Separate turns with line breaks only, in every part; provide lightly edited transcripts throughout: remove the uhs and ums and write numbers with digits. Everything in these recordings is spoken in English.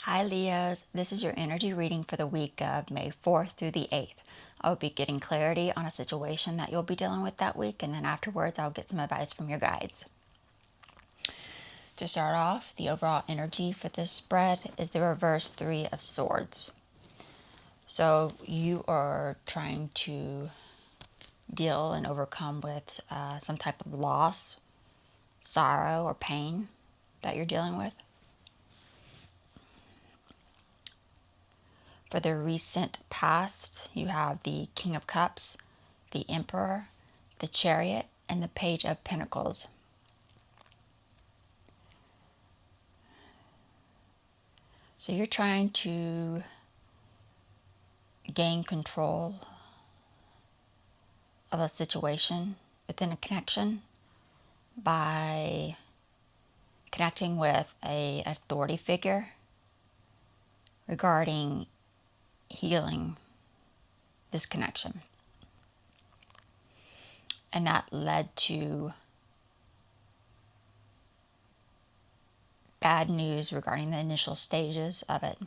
Hi Leos, this is your energy reading for the week of May 4th through the 8th. I will be getting clarity on a situation that you'll be dealing with that week, and then afterwards I'll get some advice from your guides. To start off, the overall energy for this spread is the reverse Three of Swords. So you are trying to deal and overcome with some type of loss, sorrow, or pain that you're dealing with. For the recent past, you have the King of Cups, the Emperor, the Chariot, and the Page of Pentacles. So you're trying to gain control of a situation within a connection by connecting with an authority figure regarding healing this connection. And that led to bad news regarding the initial stages of it.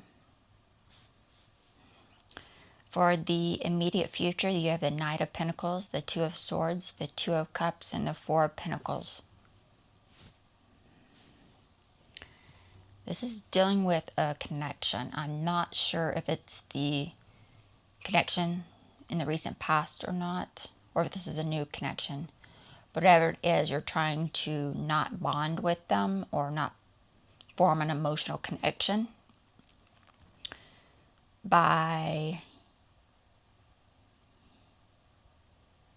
For the immediate future, you have the Knight of Pentacles, the Two of Swords, the Two of Cups, and the Four of Pentacles. This is dealing with a connection. I'm not sure if it's the connection in the recent past or not, or if this is a new connection. Whatever it is, you're trying to not bond with them or not form an emotional connection by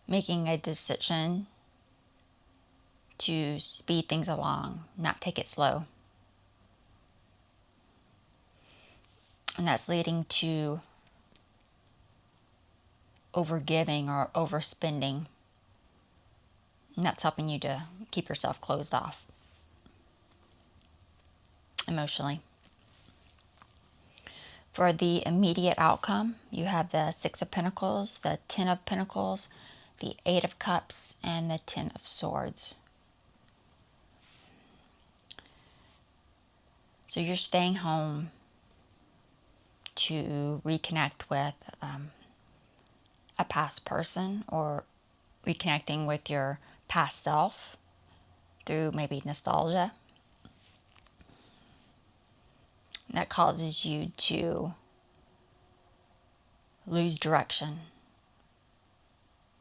making a decision to speed things along, not take it slow. And that's leading to overgiving or overspending. And that's helping you to keep yourself closed off emotionally. For the immediate outcome, you have the Six of Pentacles, the Ten of Pentacles, the Eight of Cups, and the Ten of Swords. So you're staying home to reconnect with a past person, or reconnecting with your past self through maybe nostalgia. That causes you to lose direction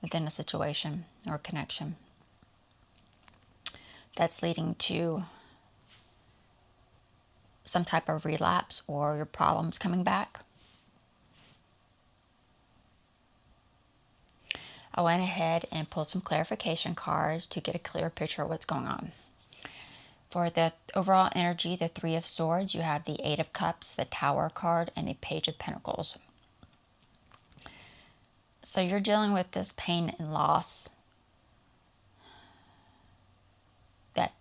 within a situation or connection. That's leading to some type of relapse or your problems coming back. I went ahead and pulled some clarification cards to get a clear picture of what's going on. For the overall energy, the Three of Swords, you have the Eight of Cups, the Tower card, and the Page of Pentacles. So you're dealing with this pain and loss that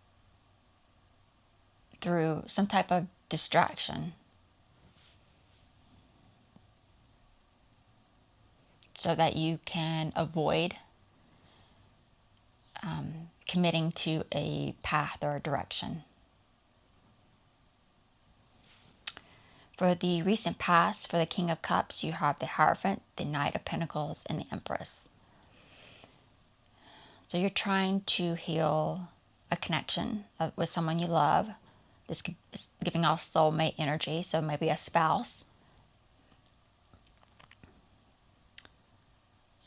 through some type of distraction, so that you can avoid committing to a path or a direction. For the recent past, for the King of Cups, you have the Hierophant, the Knight of Pentacles, and the Empress. So you're trying to heal a connection with someone you love. This is giving off soulmate energy, so maybe a spouse.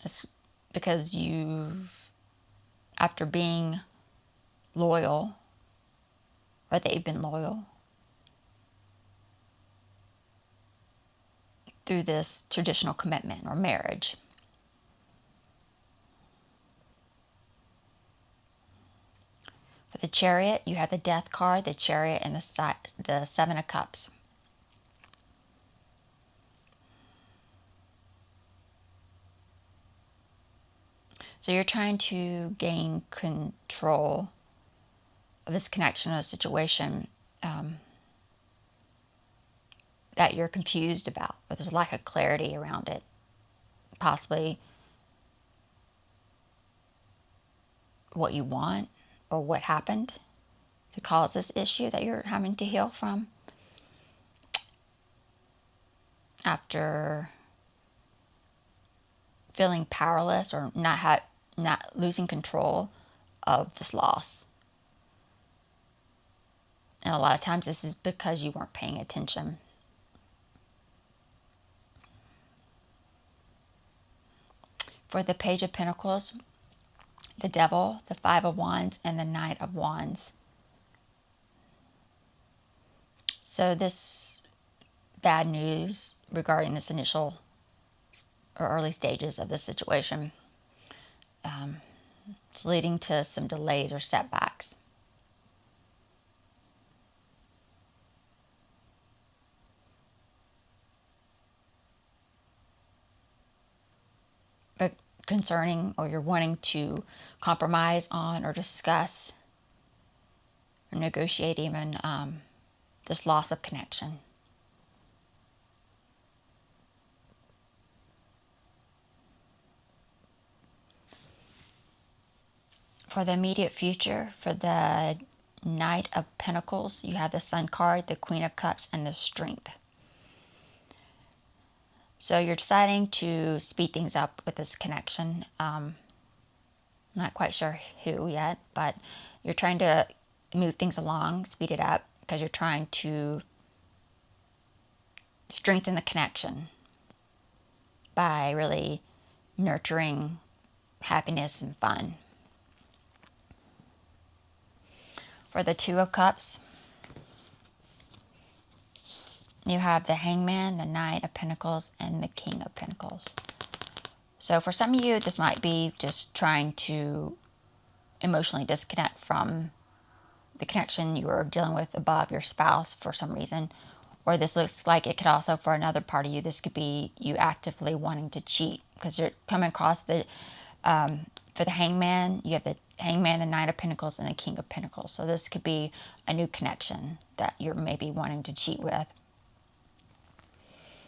It's because you've, after being loyal, or they've been loyal, through this traditional commitment or marriage. For the Chariot, you have the Death card, the Chariot, and the Seven of Cups. So you're trying to gain control of this connection or situation that you're confused about, or there's a lack of clarity around it. Possibly what you want or what happened to cause this issue that you're having to heal from. after feeling powerless or not losing control of this loss. And a lot of times this is because you weren't paying attention. For the Page of Pentacles, the Devil, the Five of Wands, and the Knight of Wands. So this bad news regarding this initial or early stages of this situation, it's leading to some delays or setbacks. But concerning, or you're wanting to compromise on or discuss or negotiate even this loss of connection. For the immediate future, for the Knight of Pentacles, you have the Sun card, the Queen of Cups, and the Strength. So you're deciding to speed things up with this connection. Not quite sure who yet, but you're trying to move things along, speed it up, because you're trying to strengthen the connection by really nurturing happiness and fun. For the Two of Cups, you have the Hangman, the Knight of Pentacles, and the King of Pentacles. So for some of you, this might be just trying to emotionally disconnect from the connection you are dealing with above your spouse for some reason. Or this looks like it could also, for another part of you, this could be you actively wanting to cheat. Because you're coming across the, for the Hangman, you have the Hangman, the Knight of Pentacles, and the King of Pentacles. So this could be a new connection that you're maybe wanting to cheat with.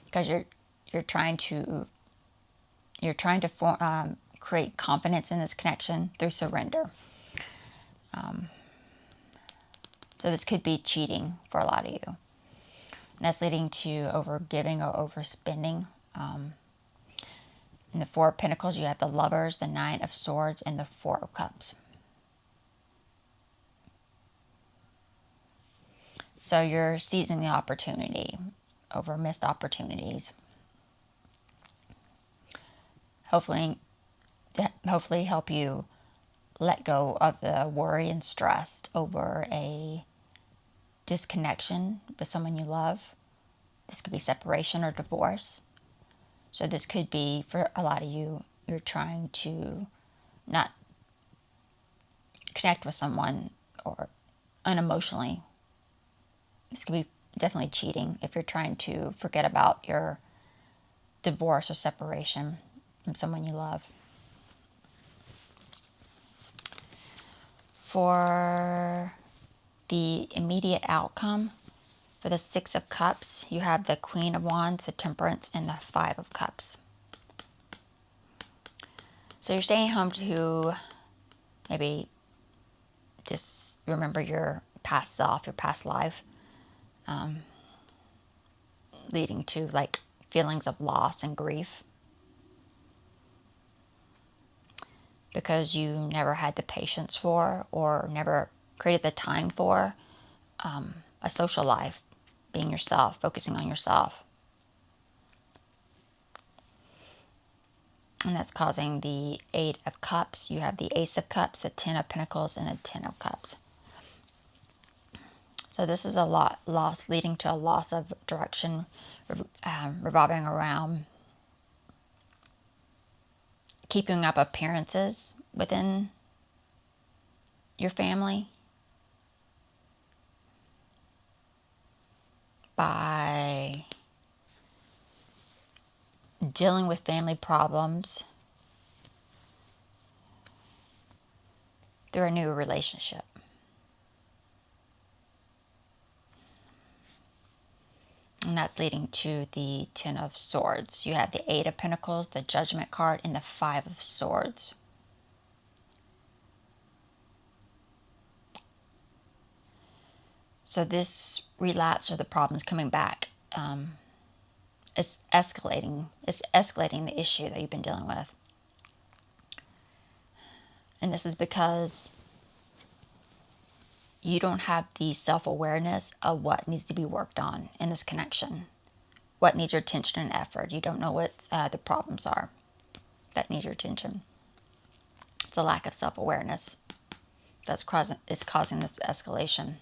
Because you're trying to create confidence in this connection through surrender. So this could be cheating for a lot of you. And that's leading to overgiving or overspending. In the Four of Pentacles, you have the Lovers, the Knight of Swords, and the Four of Cups. So you're seizing the opportunity over missed opportunities. Hopefully help you let go of the worry and stress over a disconnection with someone you love. This could be separation or divorce. So this could be, for a lot of you, you're trying to not connect with someone or unemotionally. This could be definitely cheating if you're trying to forget about your divorce or separation from someone you love. For the immediate outcome, for the Six of Cups, you have the Queen of Wands, the Temperance, and the Five of Cups. So you're staying home to maybe just remember your past self, your past life, leading to like feelings of loss and grief. Because you never had the patience for, or never created the time for, a social life, being yourself, focusing on yourself. And that's causing the Eight of Cups. You have the Ace of Cups, the Ten of Pentacles, and the Ten of Cups. So this is a loss, leading to a loss of direction, revolving around keeping up appearances within your family by dealing with family problems through a new relationship. And that's leading to the Ten of Swords. You have the Eight of Pentacles, the Judgment card, and the Five of Swords. So this relapse or the problems coming back it's escalating. It's escalating the issue that you've been dealing with. And this is because you don't have the self-awareness of what needs to be worked on in this connection. What needs your attention and effort. You don't know what the problems are that need your attention. It's a lack of self-awareness that's causing this escalation.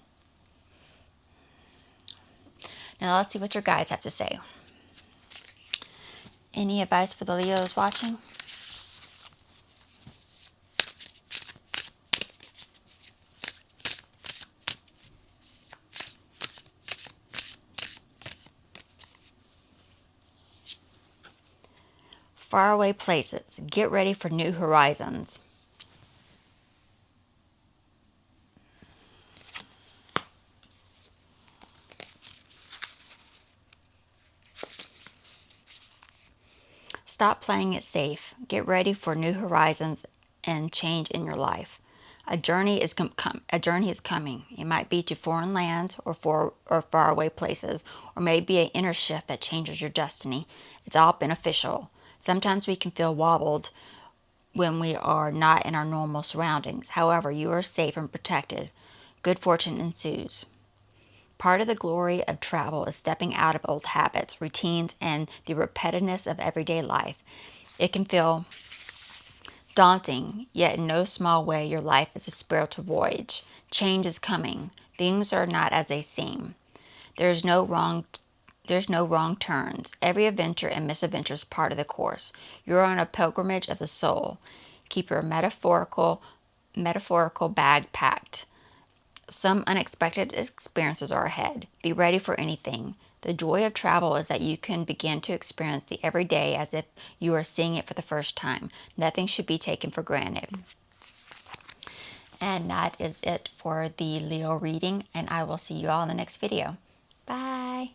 Now let's see what your guides have to say. Any advice for the Leos watching? Faraway places. Get ready for new horizons. Stop playing it safe. Get ready for new horizons and change in your life. A journey is coming. It might be to foreign lands or faraway places, or maybe an inner shift that changes your destiny. It's all beneficial. Sometimes we can feel wobbled when we are not in our normal surroundings. However, you are safe and protected. Good fortune ensues. Part of the glory of travel is stepping out of old habits, routines, and the repetitiveness of everyday life. It can feel daunting, yet in no small way your life is a spiritual voyage. Change is coming. Things are not as they seem. There's no wrong turns. Every adventure and misadventure is part of the course. You're on a pilgrimage of the soul. Keep your metaphorical bag packed. Some unexpected experiences are ahead. Be ready for anything. The joy of travel is that you can begin to experience the everyday as if you are seeing it for the first time. Nothing should be taken for granted. And that is it for the Leo reading, and I will see you all in the next video. Bye.